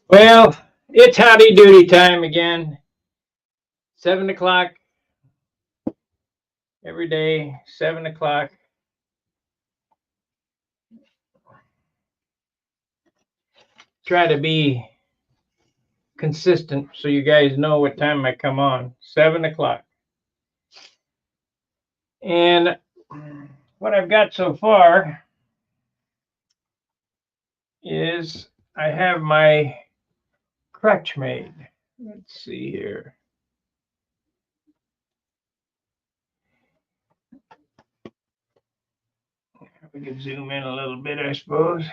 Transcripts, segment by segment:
Well, it's howdy doody time again. 7 o'clock every day, 7 o'clock. Try to be consistent so you guys know what time I come on. 7 o'clock. And what I've got so far is I have my crutch made. Let's see here. We can zoom in a little bit, I suppose.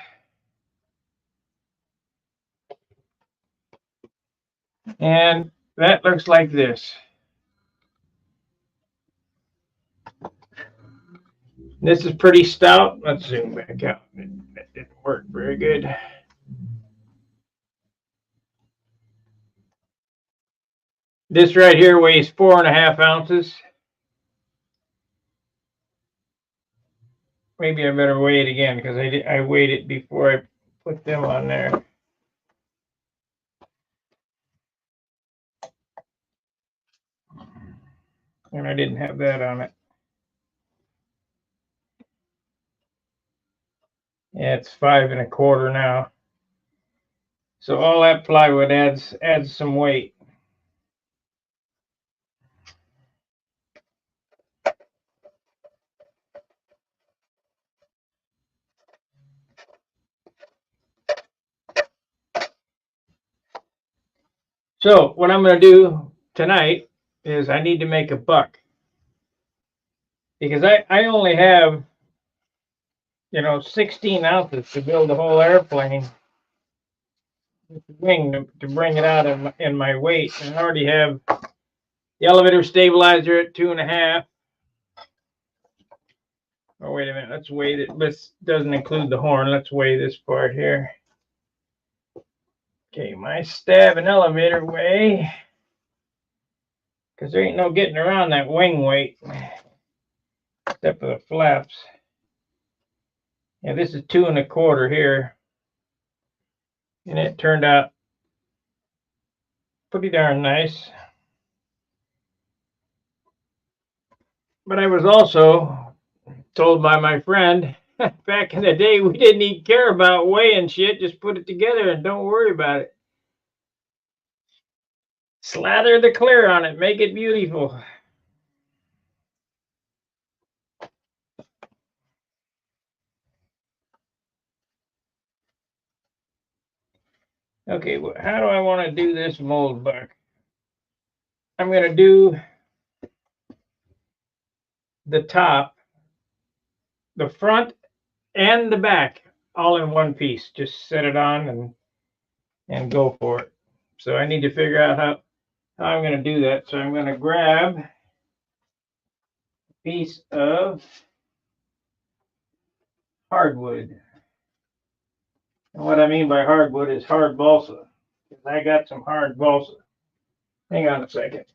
And that looks like this. This is pretty stout. Let's zoom back out. That didn't work very good. This right here weighs 4.5 ounces. Maybe I better weigh it again because I weighed it before I put them on there. And I didn't have that on it. Yeah, it's 5.25 now. So all that plywood adds some weight. So what I'm going to do tonight is I need to make a buck. Because I only have, 16 ounces to build the whole airplane. With the wing to bring it out in my weight. And I already have the elevator stabilizer at 2.5. Oh, wait a minute. Let's weigh it. This doesn't include the horn. Let's weigh this part here. Okay, my stab and elevator weigh, because there ain't no getting around that wing weight, except for the flaps. Yeah, this is 2.25 here, and it turned out pretty darn nice. But I was also told by my friend, back in the day, we didn't even care about weighing shit, just put it together and don't worry about it. Slather the clear on it, make it beautiful. Okay, how do I want to do this mold buck? I'm going to do the top, the front, and the back all in one piece. Just set it on and go for it. So I need to figure out how I'm going to do that. So I'm going to grab a piece of hardwood. And what I mean by hardwood is hard balsa. I got some hard balsa. Hang on a second.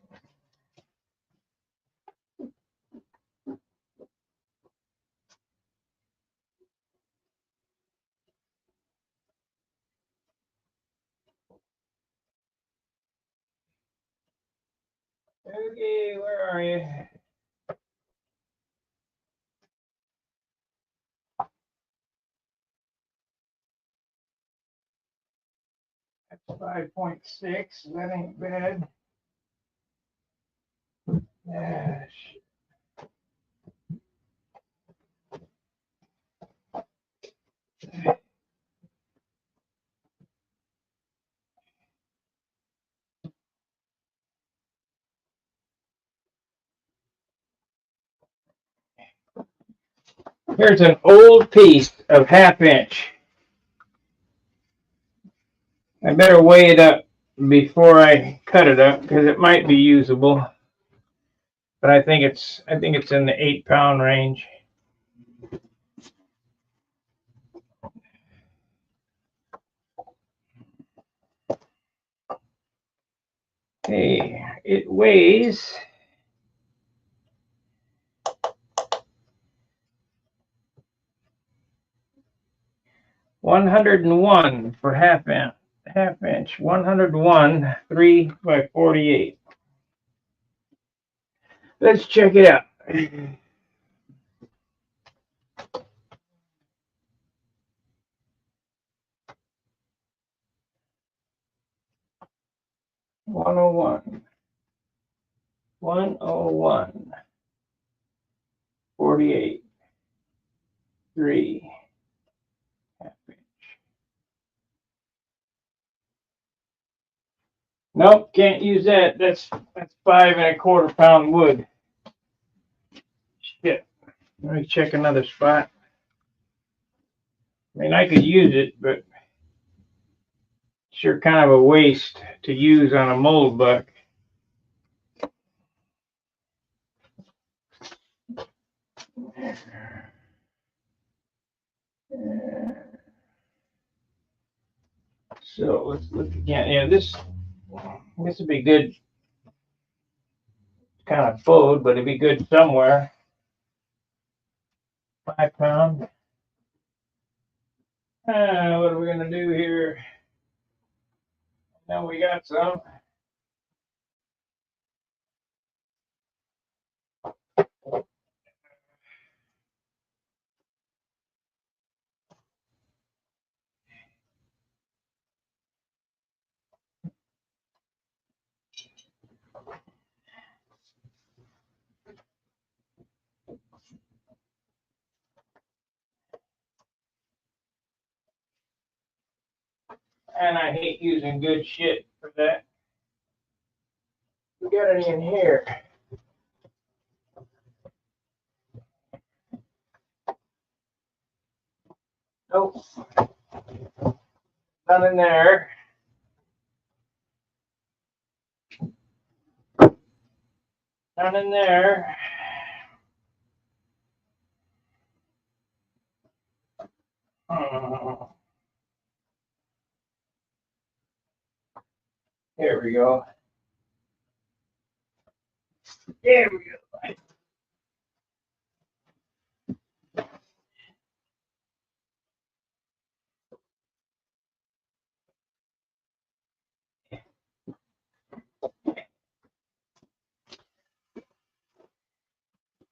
Okay, where are you? That's 5.6. That ain't bad. Shit. Here's an old piece of 1/2 inch. I better weigh it up before I cut it up because it might be usable. But I think it's in the 8-pound range. Okay, it weighs 101 for half inch, 101, 3 by 48. Let's check it out. 101, 101, 48, 3, half inch. Nope, can't use that. That's 5 1/4 pound wood. Shit. Let me check another spot. I mean, I could use it, but sure kind of a waste to use on a mold buck. So let's look again. Yeah, this would be good. Kind of food, but it'd be good somewhere. 5 pound. What are we gonna do here? Now we got some. And I hate using good shit for that. We got any in here? Nope. None in there. None in there. Here we go. There we go.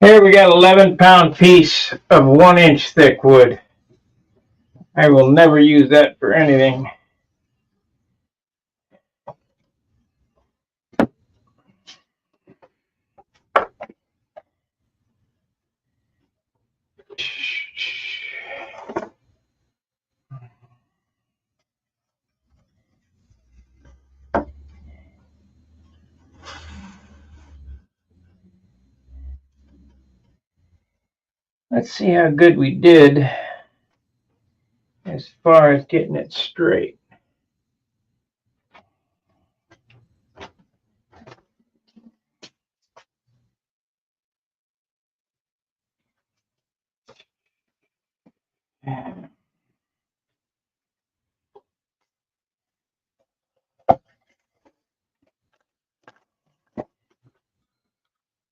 Here we got 11-pound piece of 1 inch thick wood. I will never use that for anything. Let's see how good we did as far as getting it straight.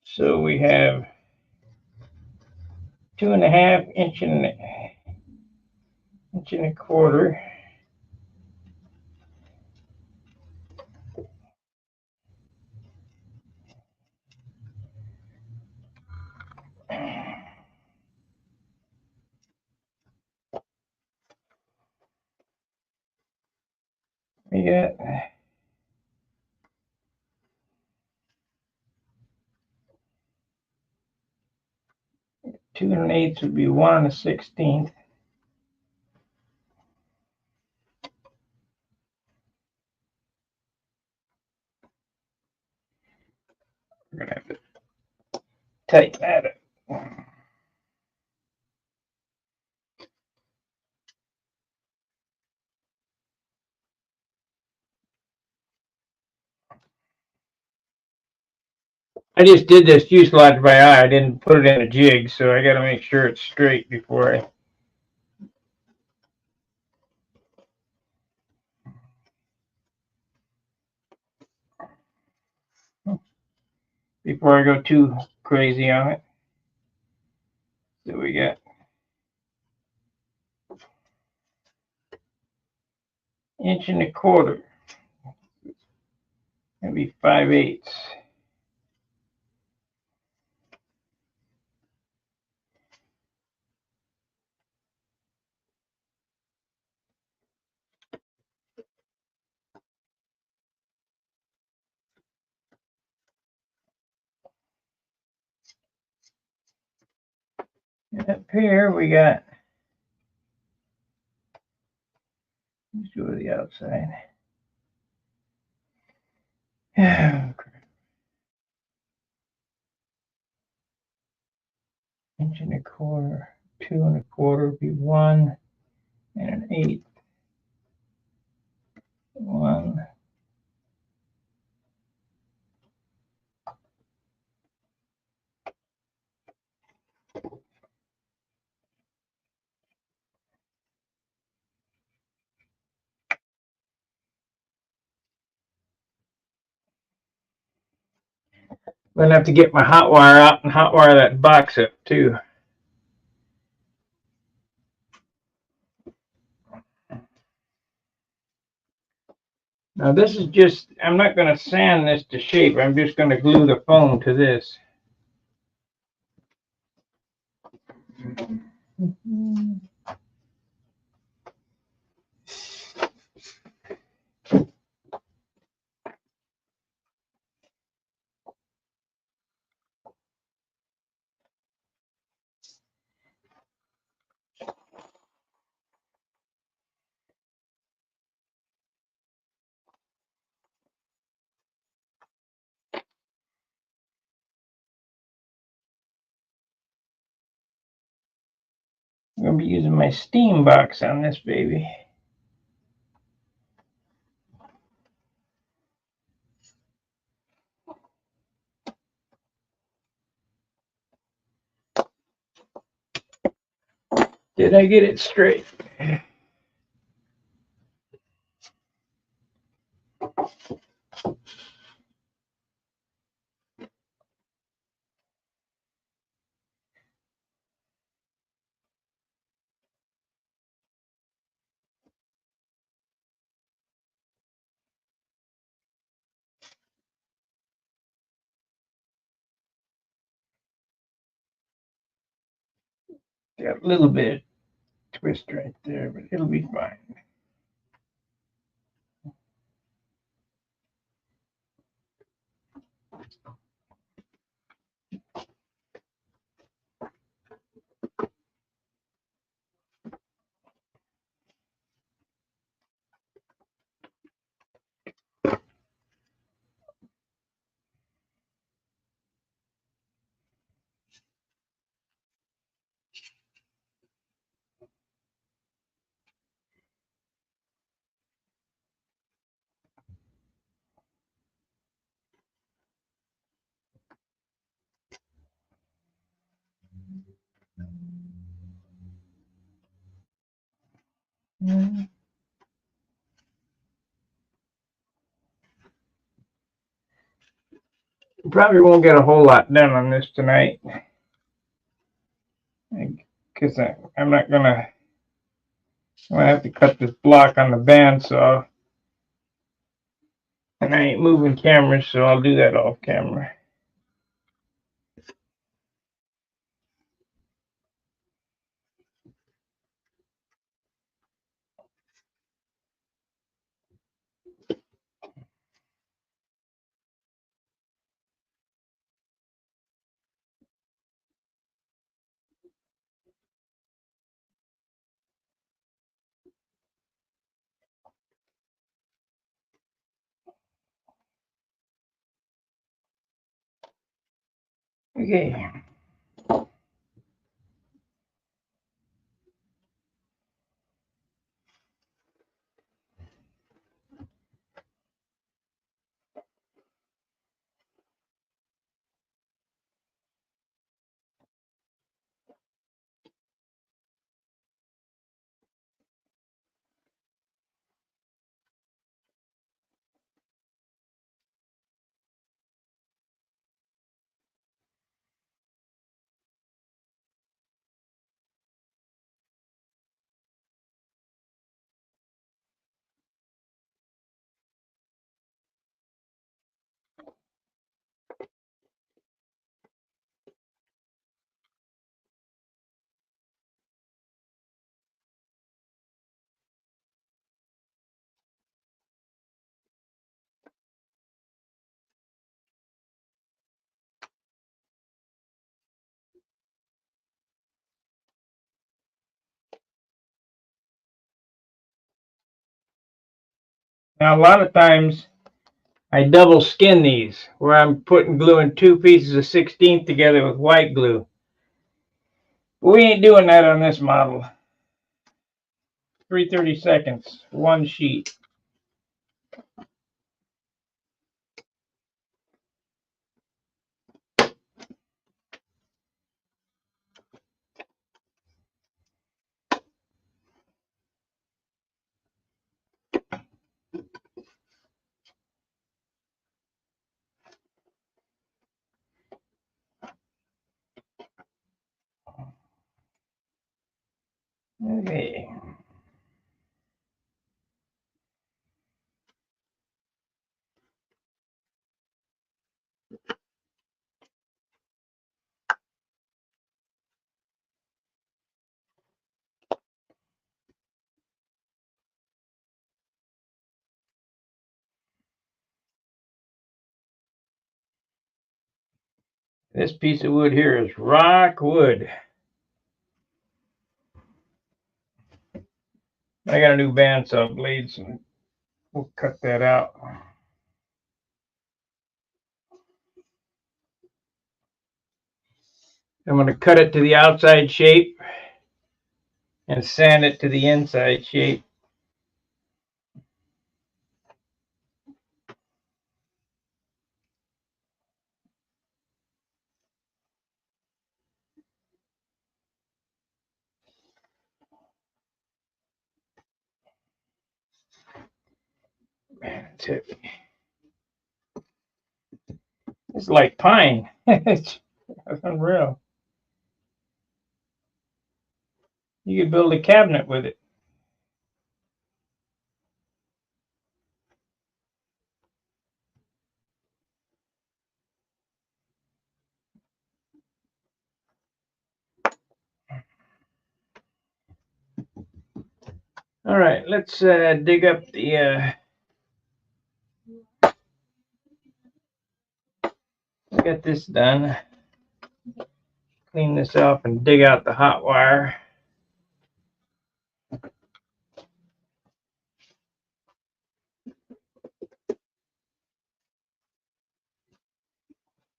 So we have 2.5 inch and 1.25 inches. We got 2 1/8 would be 1 1/16. We're gonna have to tighten that up. I just did this fuselage by eye. I didn't put it in a jig, so I got to make sure it's straight before I go too crazy on it. So we got inch and a quarter. Maybe 5/8. And up here we got, let's go to the outside. Inch and a quarter, 2 and a quarter would be 1 and 1/8. 1. I'm gonna have to get my hot wire out and hot wire that box up too. Now this is just, I'm not gonna sand this to shape. I'm just gonna glue the foam to this. I'm gonna be using my steam box on this baby. Did I get it straight? Got a little bit of twist right there, but it'll be fine. Probably won't get a whole lot done on this tonight, because I'm not gonna. I have to cut this block on the bandsaw, and I ain't moving cameras, so I'll do that off camera. Okay. Now, a lot of times I double skin these, where I'm gluing 2 pieces of 16th together with white glue. But we ain't doing that on this model. 3/32, one sheet. Okay. This piece of wood here is rock wood. I got a new bandsaw blade, so we'll cut that out. I'm going to cut it to the outside shape and sand it to the inside shape. Man, it's heavy. It's like pine. It's unreal. You could build a cabinet with it. All right, let's dig up the. Get this done. Clean this up and dig out the hot wire.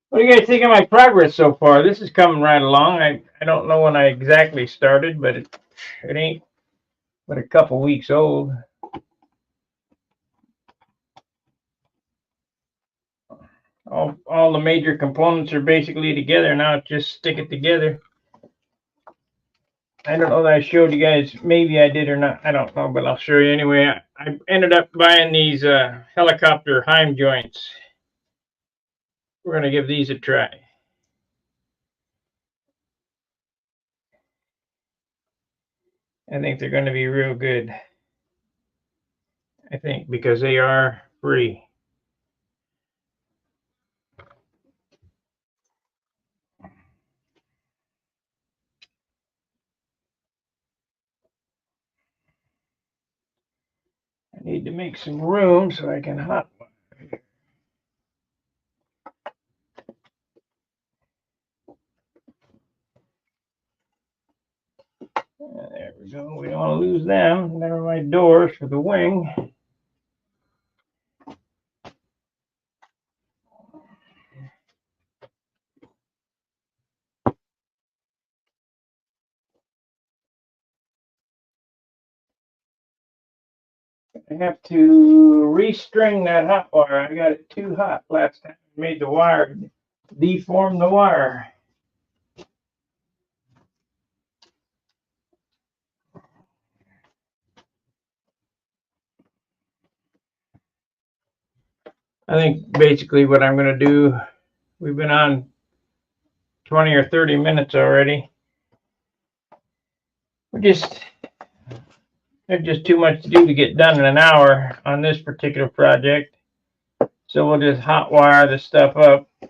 What do you guys think of my progress so far? This is coming right along. I don't know when I exactly started, but it ain't but a couple weeks old. All the major components are basically together now. Just stick it together. I don't know that I showed you guys. Maybe I did or not. I don't know, but I'll show you anyway. I ended up buying these helicopter heim joints. We're going to give these a try. I think they're going to be real good. I think because they are free. I need to make some room so I can hot wire. There we go. We don't want to lose them. There are my doors for the wing. I have to restring that hot wire. I got it too hot last time. I made the wire deform the wire. I think basically what I'm going to do, we've been on 20 or 30 minutes already. There's just too much to do to get done in an hour on this particular project. So we'll just hot wire this stuff up. I'm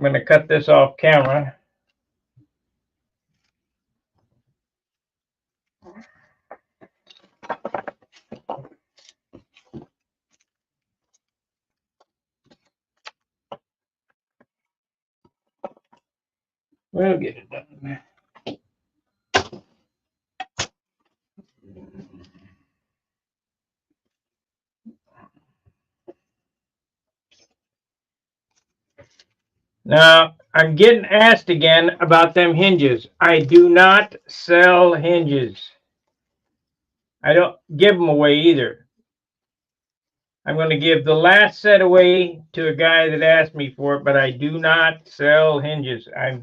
going to cut this off camera. We'll get it done. Now, I'm getting asked again about them hinges. I do not sell hinges. I don't give them away either. I'm going to give the last set away to a guy that asked me for it, but I do not sell hinges. I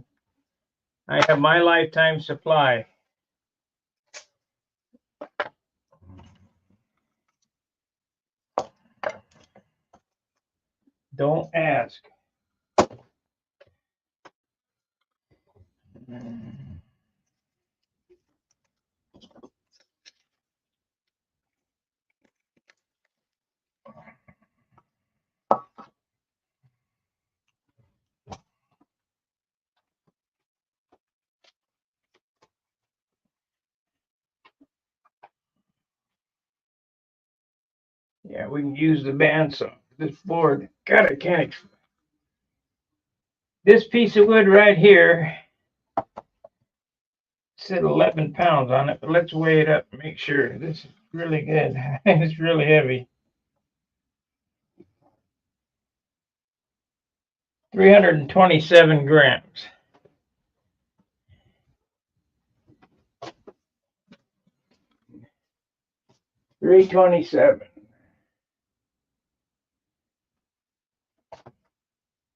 have my lifetime supply. Don't ask. Yeah, we can use the bandsaw. This board, God, I can't. This piece of wood right here said 11 pounds on it, but let's weigh it up and make sure. This is really good. It's really heavy. 327 grams. Three 27.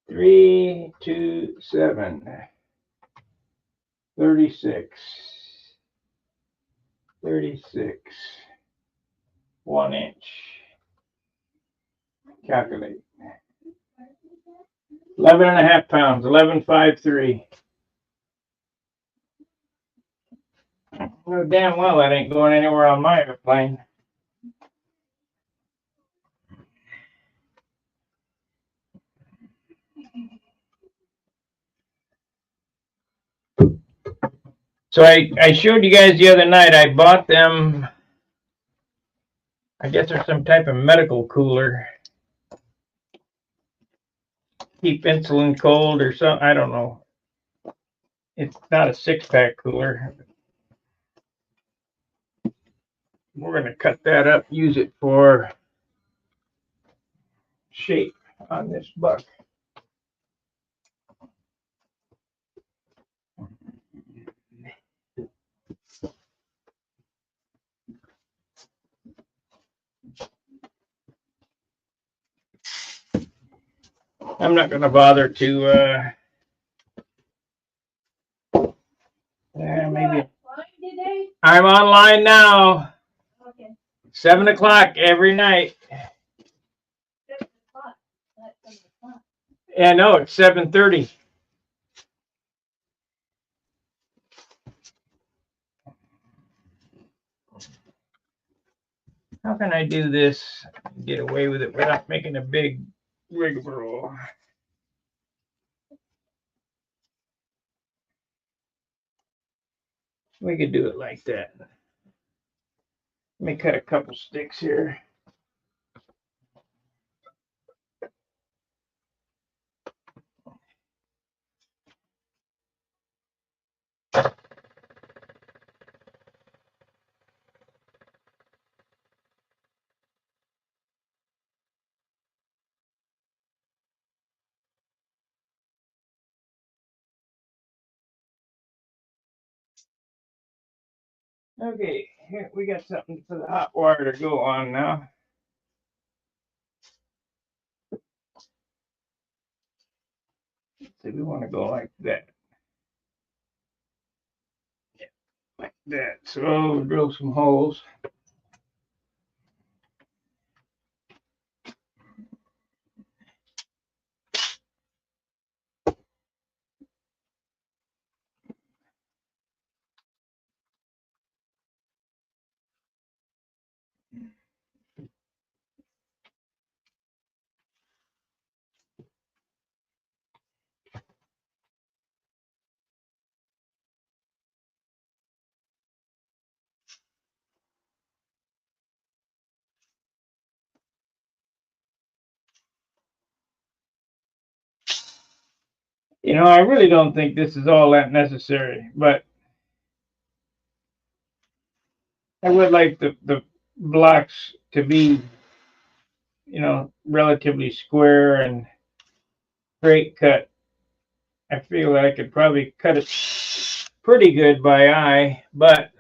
327. 36. 36. 1 inch. Calculate. 11.5 pounds. 11.53. No, damn well that ain't going anywhere on my airplane. So I showed you guys the other night, I bought them, I guess there's some type of medical cooler. Keep insulin cold or something, I don't know. It's not a 6-pack cooler. We're going to cut that up, use it for shape on this buck. I'm not going to bother to, maybe. I'm online now. Okay. 7 o'clock every night. Yeah, no, it's 7:30. How can I do this and get away with it without making a big rigmarole? We could do it like that. Let me cut a couple sticks here. Okay, here we got something for the hot wire to go on now. So we want to go like that. Yeah, like that. So we'll drill some holes. You know, I really don't think this is all that necessary, but I would like the blocks to be, you know, relatively square and straight cut. I feel that I could probably cut it pretty good by eye, but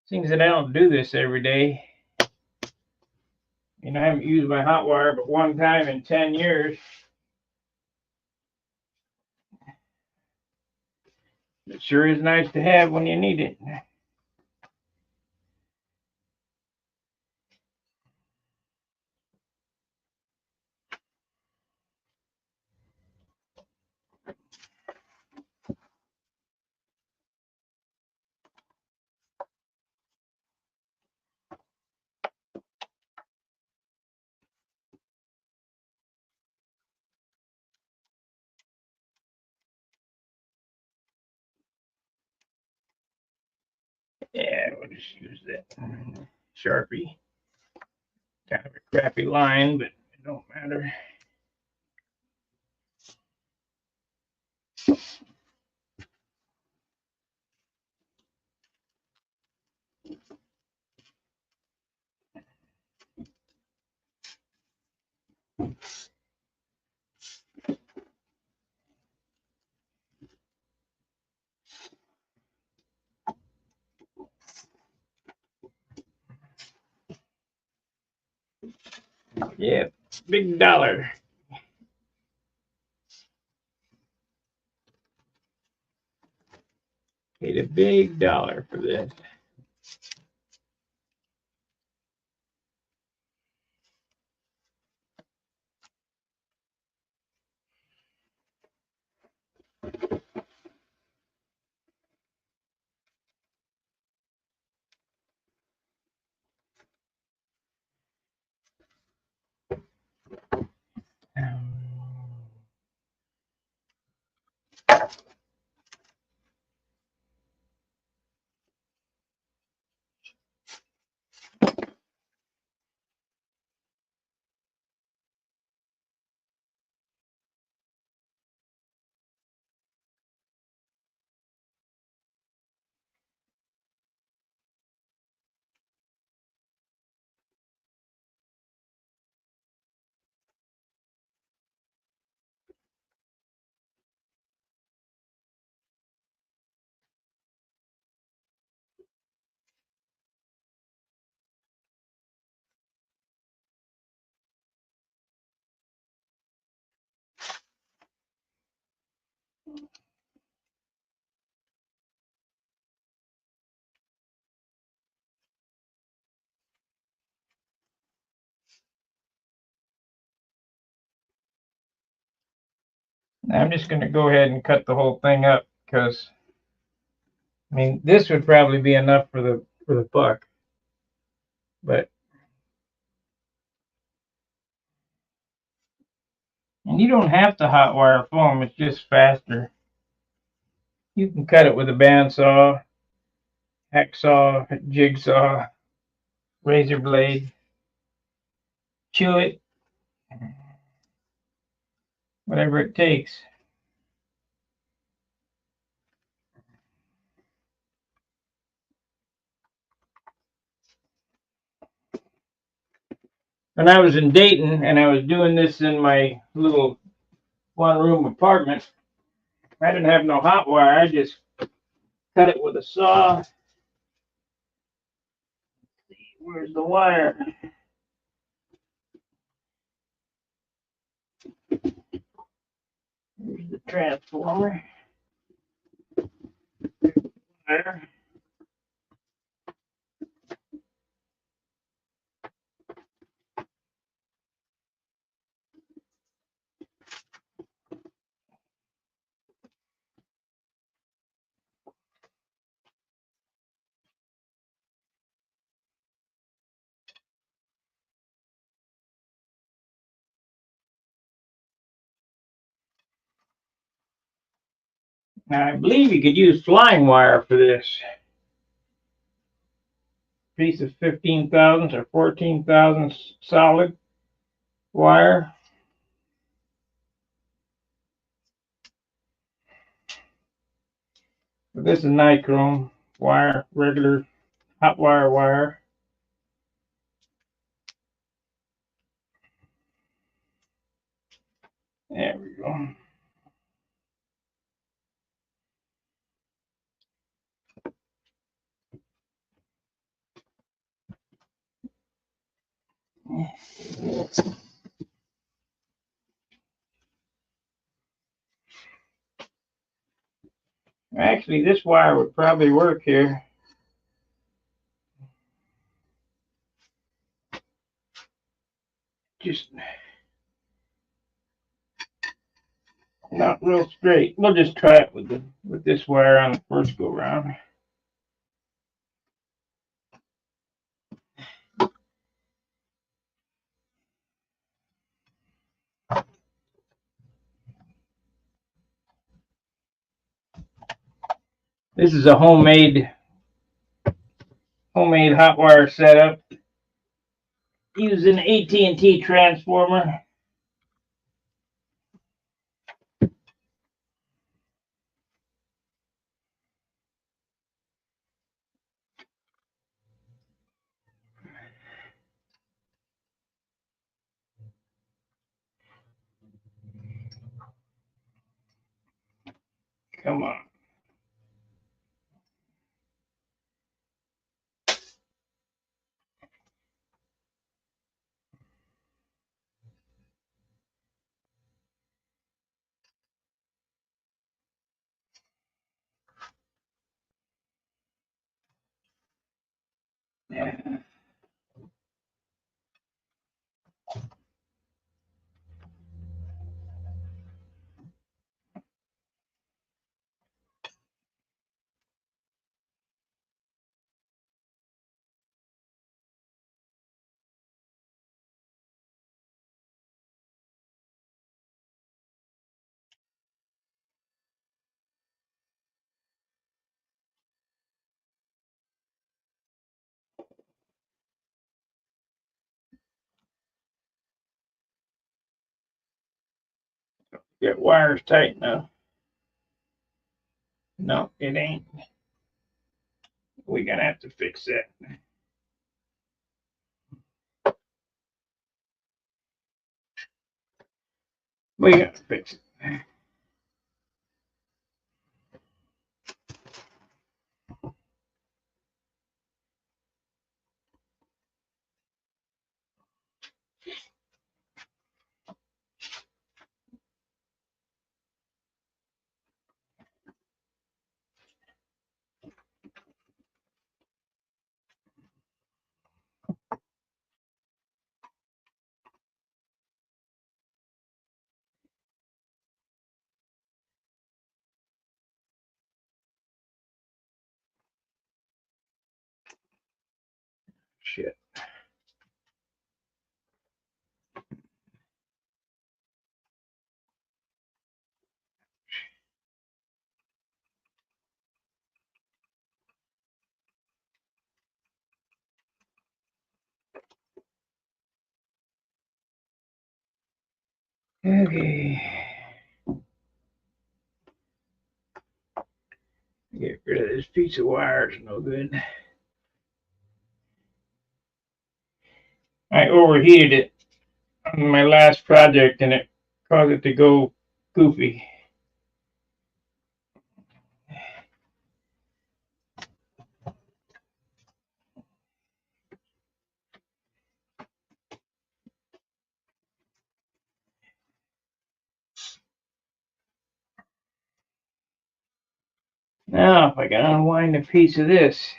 seems that I don't do this every day. I haven't used my hot wire but one time in 10 years. It sure is nice to have when you need it. Yeah, we'll just use that Sharpie. Kind of a crappy line, but it don't matter. Yeah, big dollar. Paid a big dollar for this. I'm just going to go ahead and cut the whole thing up because this would probably be enough for the buck, but and you don't have to hot wire foam. It's just faster. You can cut it with a bandsaw, hacksaw, jigsaw, razor blade, chew it, whatever it takes. When I was in Dayton and I was doing this in my little one-room apartment, I didn't have no hot wire. I just cut it with a saw. Where's the wire? Here's the transformer. There. Now, I believe you could use flying wire for this. Piece of 15 thousandths or 14 thousandths solid wire. But this is nichrome wire, regular hot wire. There we go. Actually, this wire would probably work here. Just not real straight. We'll just try it with this wire on the first go round. This is a homemade hot wire setup using AT&T transformer. Come on. Yeah. Get wires tight enough. No, it ain't. We're gonna have to fix that. We gotta fix it. Shit. Okay. Get rid of this piece of wire. It's no good. I overheated it on my last project and it caused it to go goofy. Now, if I can unwind a piece of this.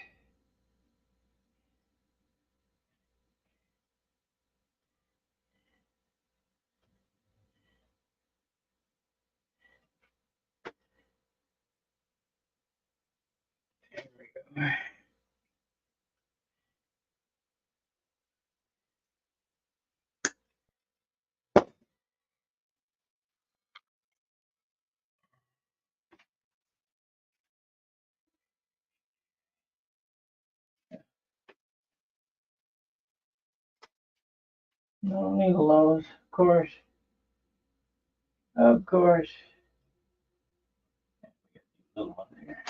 There we go. No need lows, of course. Of course. Little one there.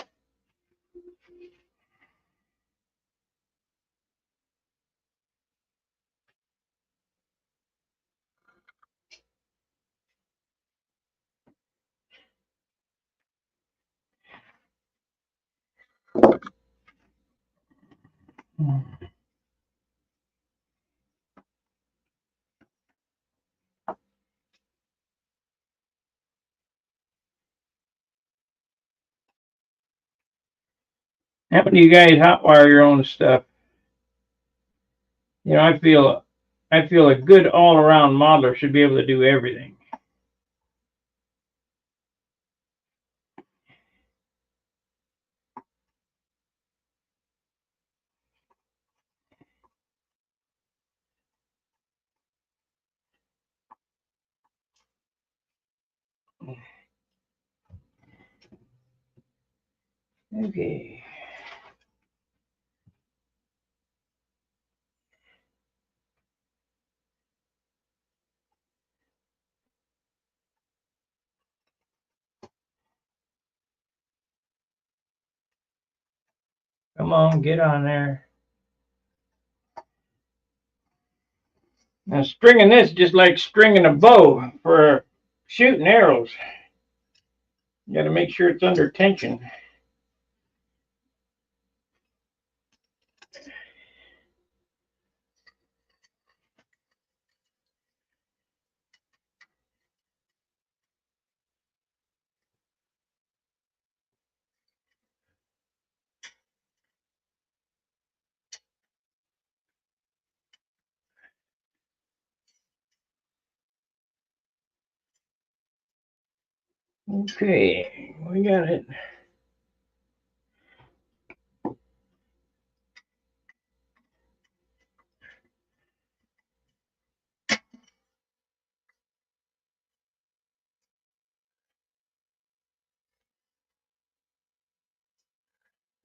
How do you guys hotwire your own stuff? You know, I feel a good all-around modeler should be able to do everything. Okay. Come on, get on there. Now stringing this just like stringing a bow for shooting arrows. You got to make sure it's under tension. Okay, we got it.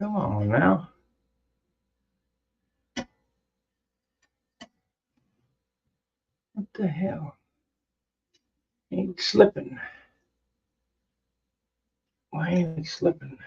Come on now. What the hell? Ain't slipping. Why ain't it slipping?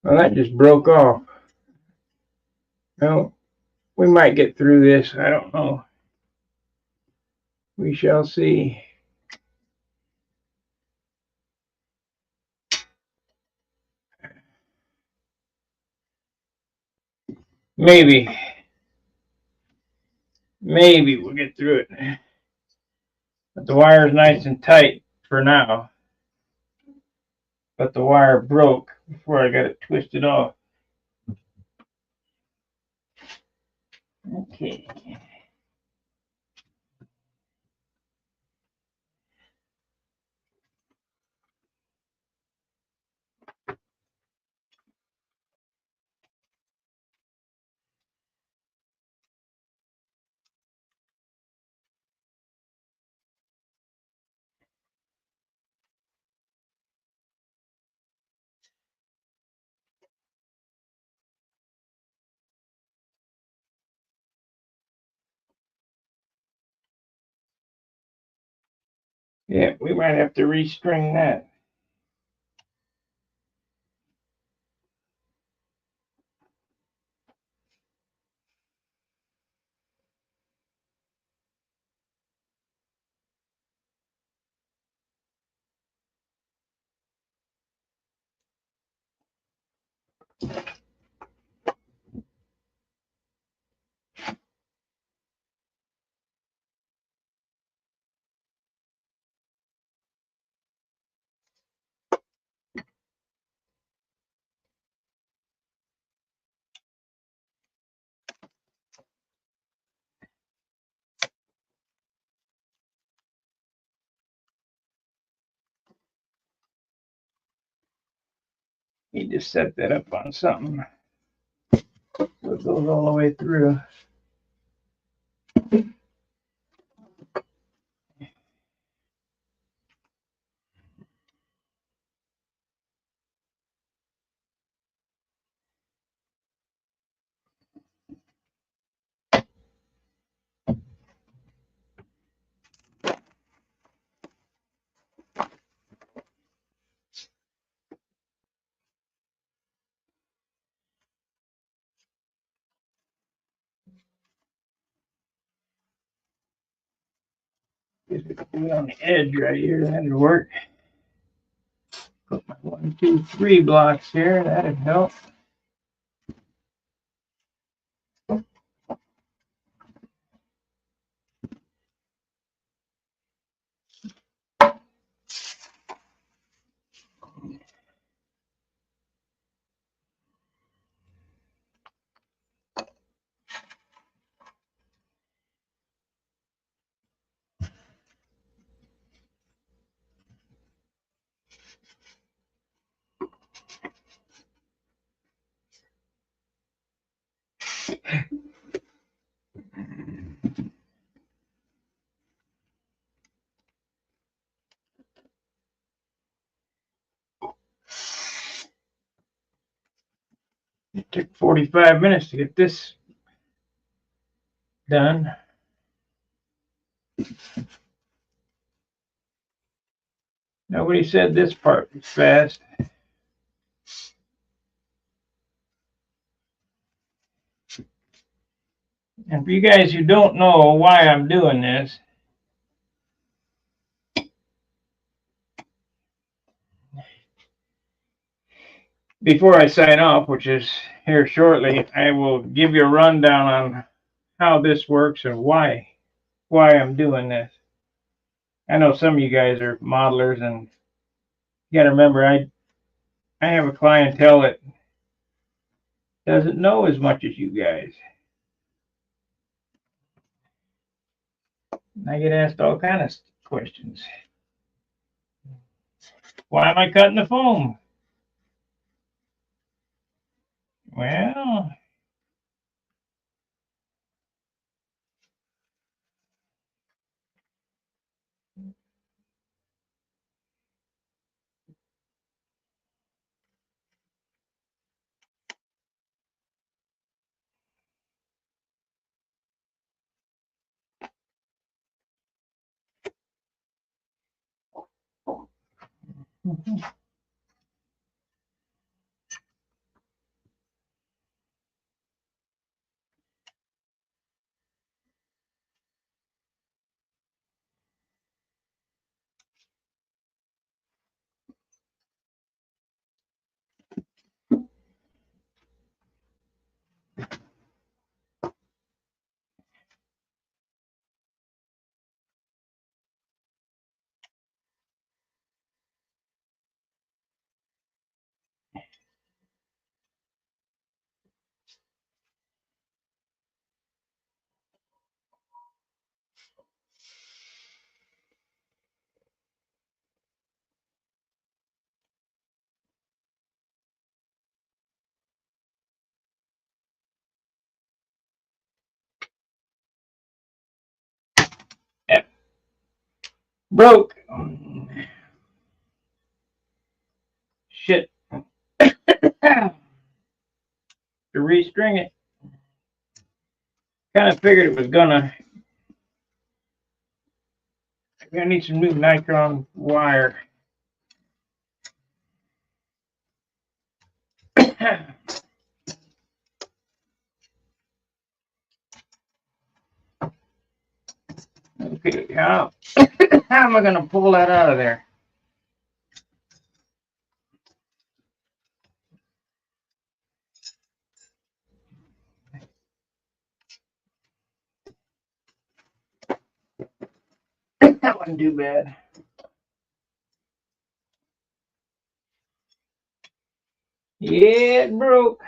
Well, that just broke off. Well, we might get through this. I don't know. We shall see. Maybe. Maybe we'll get through it. But the wire's nice and tight for now. But the wire broke before I got it twisted off. Okay. Yeah, we might have to restring that. Need to set that up on something so it goes all the way through. Just do it on the edge right here. That'd work. Put my 1, 2, 3 blocks here. That'd help. It took 45 minutes to get this done. Nobody said this part was fast. And for you guys who don't know why I'm doing this, before I sign off, which is here shortly, I will give you a rundown on how this works and why I'm doing this. I know some of you guys are modelers, and you got to remember, I have a clientele that doesn't know as much as you guys. I get asked all kinds of questions. Why am I cutting the foam? Well, it broke. Shit. To restring it. Kind of figured it was gonna. I'm gonna need some new nitron wire. Okay, how am I gonna pull that out of there? That wasn't too bad. Yeah, it broke.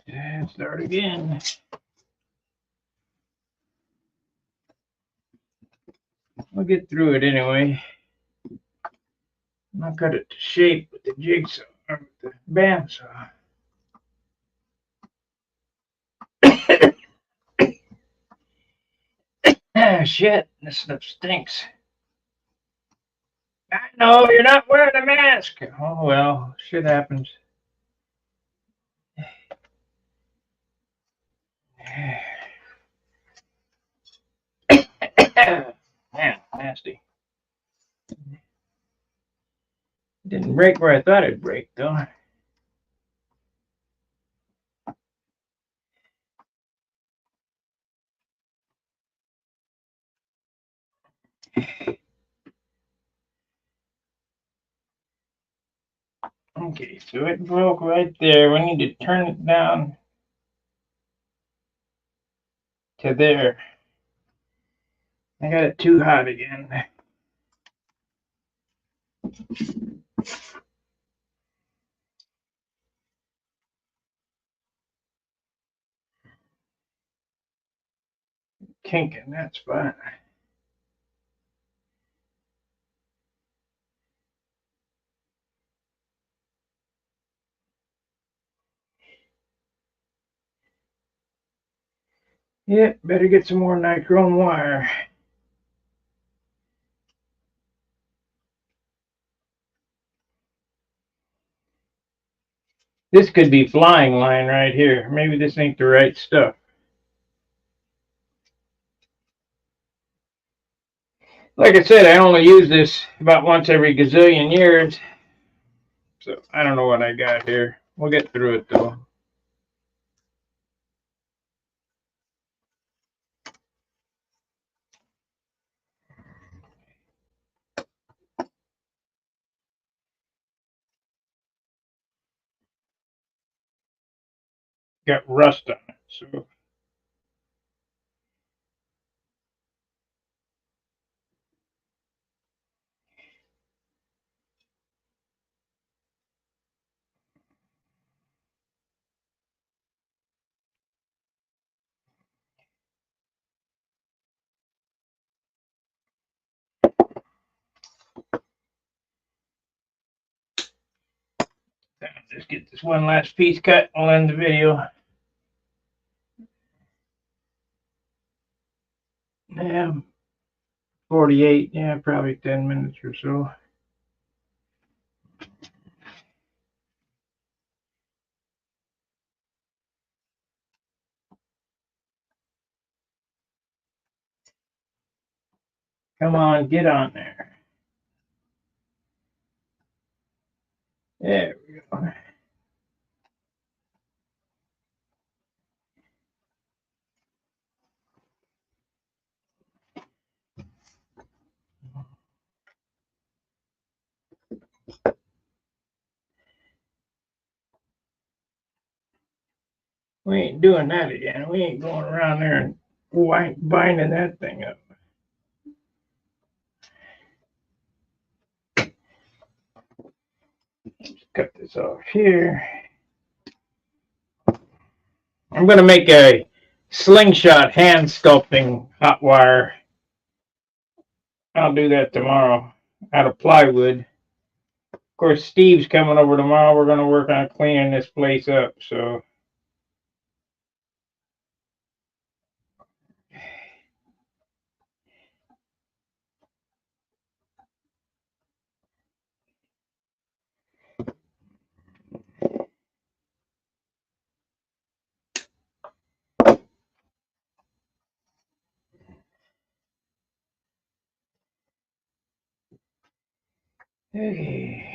And start again. We'll get through it anyway. I'll cut it to shape with the jigsaw or with the bandsaw. Ah, shit, this stuff stinks. I know, you're not wearing a mask. Oh, well, shit happens. Man, nasty. Didn't break where I thought it'd break, though. Okay, so it broke right there. We need to turn it down to there. I got it too hot again. Kink in that spot. Yep, better get some more nichrome wire. This could be flying line right here. Maybe this ain't the right stuff. Like I said, I only use this about once every gazillion years. So I don't know what I got here. We'll get through it though. Got rust on it, so just get this one last piece cut. I'll end the video. Yeah, 48. Yeah, probably 10 minutes or so. Come on, get on there. There we go. We ain't doing that again. We ain't going around there and binding that thing up. Let's cut this off here. I'm going to make a slingshot hand sculpting hot wire. I'll do that tomorrow out of plywood. Of course, Steve's coming over tomorrow. We're going to work on cleaning this place up. So, okay.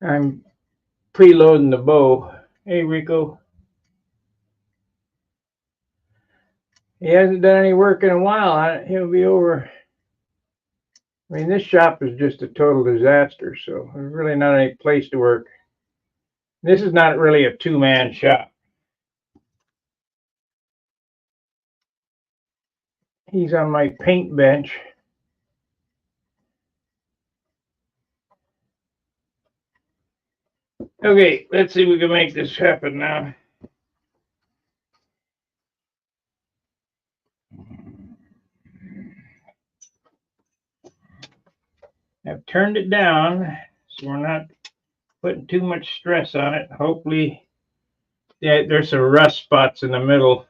I'm preloading the bow. Hey, Rico. He hasn't done any work in a while. He'll be over. I mean, this shop is just a total disaster, so there's really not any place to work. This is not really a two-man shop. He's on my paint bench. Okay, let's see if we can make this happen now. I've turned it down, so we're not putting too much stress on it. Hopefully, yeah, there's some rust spots in the middle.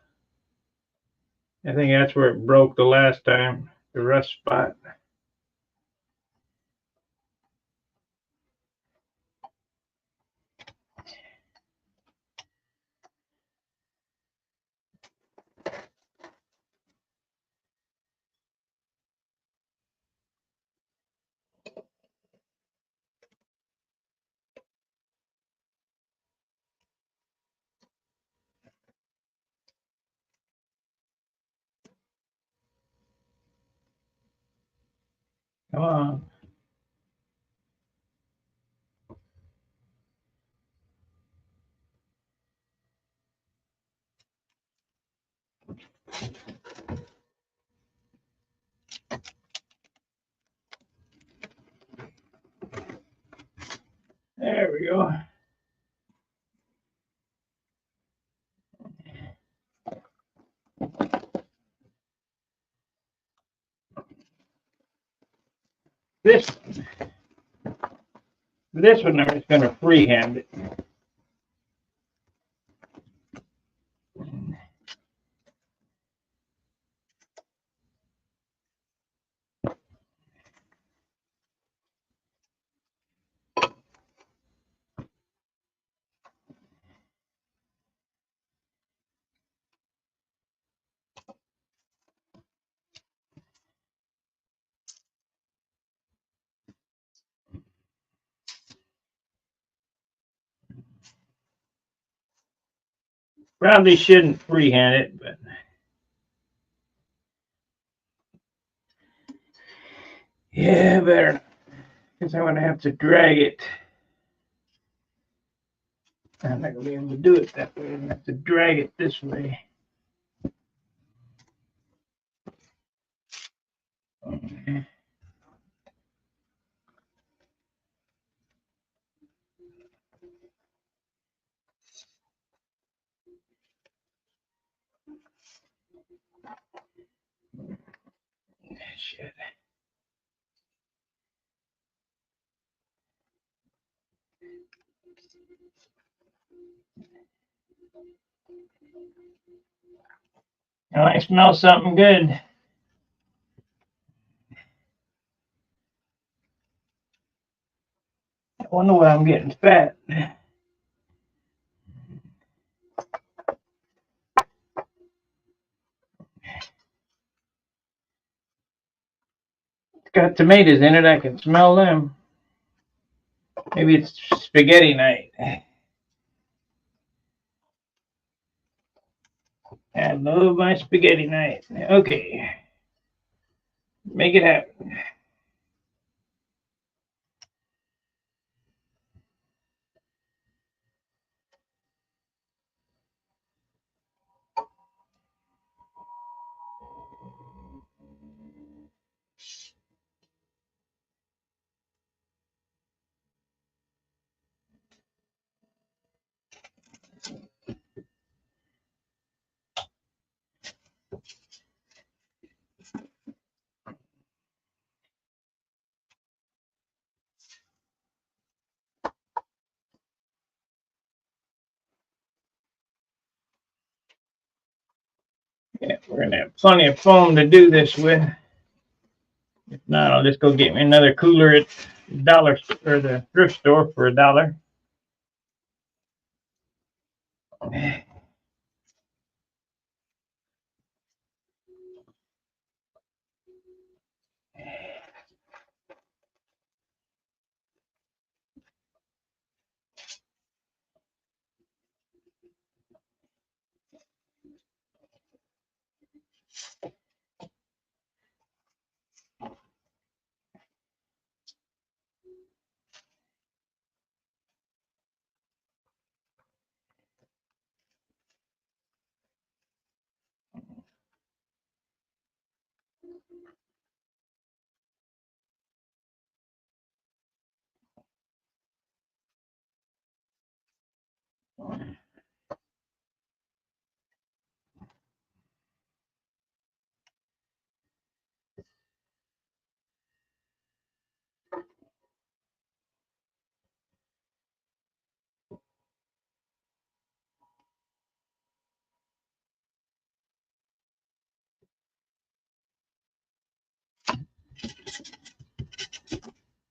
I think that's where it broke the last time, the rust spot. Come on. There we go. This one I'm just going to freehand it. Probably shouldn't freehand it, but yeah, better, because I'm going to have to drag it. I'm not going to be able to do it that way. I'm going to have to drag it this way. Okay. Shit. Oh, I smell something good. I wonder why I'm getting fat. It's got tomatoes in it. I can smell them. Maybe it's spaghetti night. I love my spaghetti night. Okay. Make it happen. Yeah, we're going to have plenty of foam to do this with. If not, I'll just go get me another cooler at dollar or the thrift store for $1.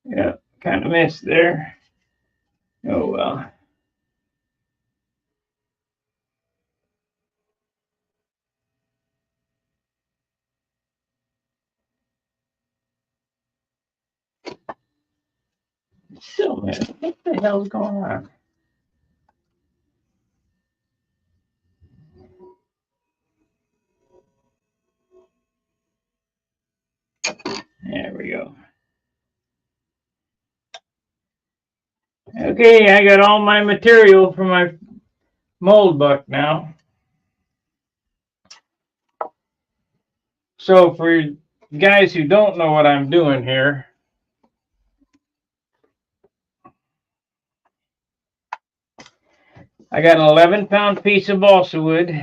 Yeah, kind of missed there. Oh well. So, man, what the hell's going on? There we go. Okay, I got all my material for my mold buck now. So for guys who don't know what I'm doing here, I got an 11-pound piece of balsa wood,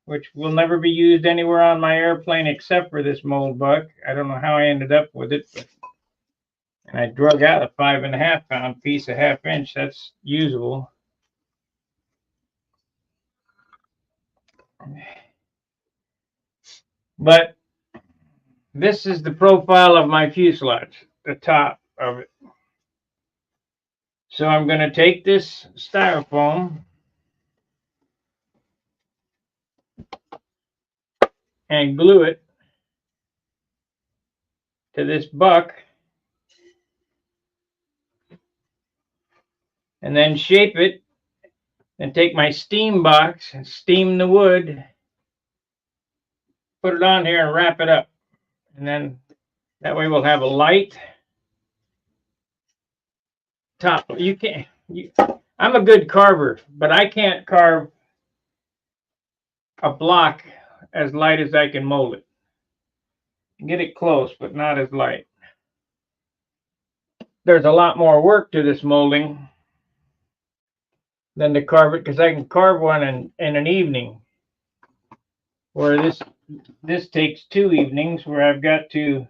which will never be used anywhere on my airplane except for this mold buck. I don't know how I ended up with it, and I drug out a 5.5-pound piece, a 1/2 inch. That's usable. But this is the profile of my fuselage, the top of it. So I'm going to take this styrofoam and glue it to this buck, and then shape it, and take my steam box and steam the wood, put it on here and wrap it up. And then that way we'll have a light top. I'm a good carver, but I can't carve a block as light as I can mold it. Get it close, but not as light. There's a lot more work to this molding than to carve it, because I can carve one in an evening, where this takes 2 evenings, where I've got to,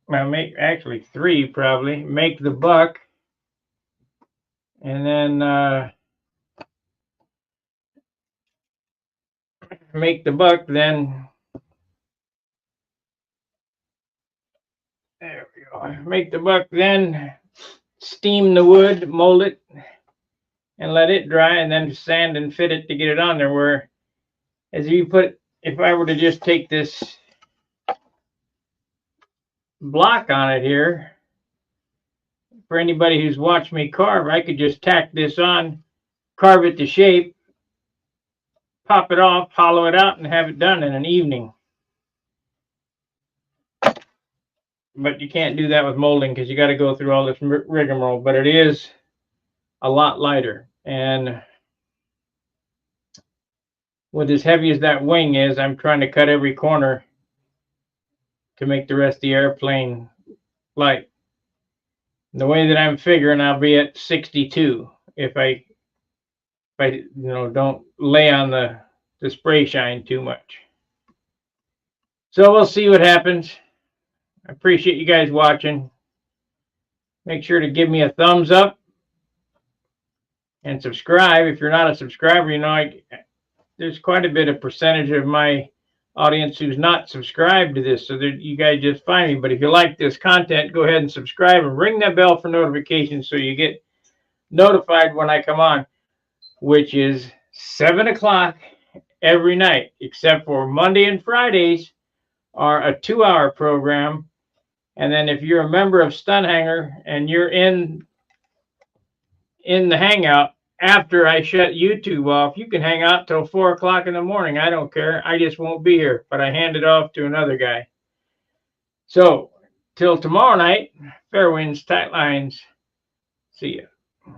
well, make actually 3 probably, make the buck, and then make the buck, then there we go. Make the buck, then steam the wood, mold it, and let it dry, and then sand and fit it to get it on there. Where as you put, if I were to just take this block on it here, for anybody who's watched me carve, I could just tack this on, carve it to shape, pop it off, hollow it out, and have it done in an evening. But you can't do that with molding, because you got to go through all this rigmarole. But it is a lot lighter, and with as heavy as that wing is, I'm trying to cut every corner to make the rest of the airplane light. The way that I'm figuring, I'll be at 62 if I don't lay on the spray shine too much. So we'll see what happens. I appreciate you guys watching. Make sure to give me a thumbs up and subscribe. If you're not a subscriber, there's quite a bit of percentage of my audience who's not subscribed to this, so that you guys just find me. But if you like this content, go ahead and subscribe and ring that bell for notifications, so you get notified when I come on, which is 7 o'clock every night, except for Monday and Fridays are a 2-hour program. And then if you're a member of Stunhanger and you're in the Hangout, after I shut YouTube off, you can hang out till 4 o'clock in the morning. I don't care. I just won't be here, but I hand it off to another guy. So till tomorrow night, fair winds, tight lines. See ya.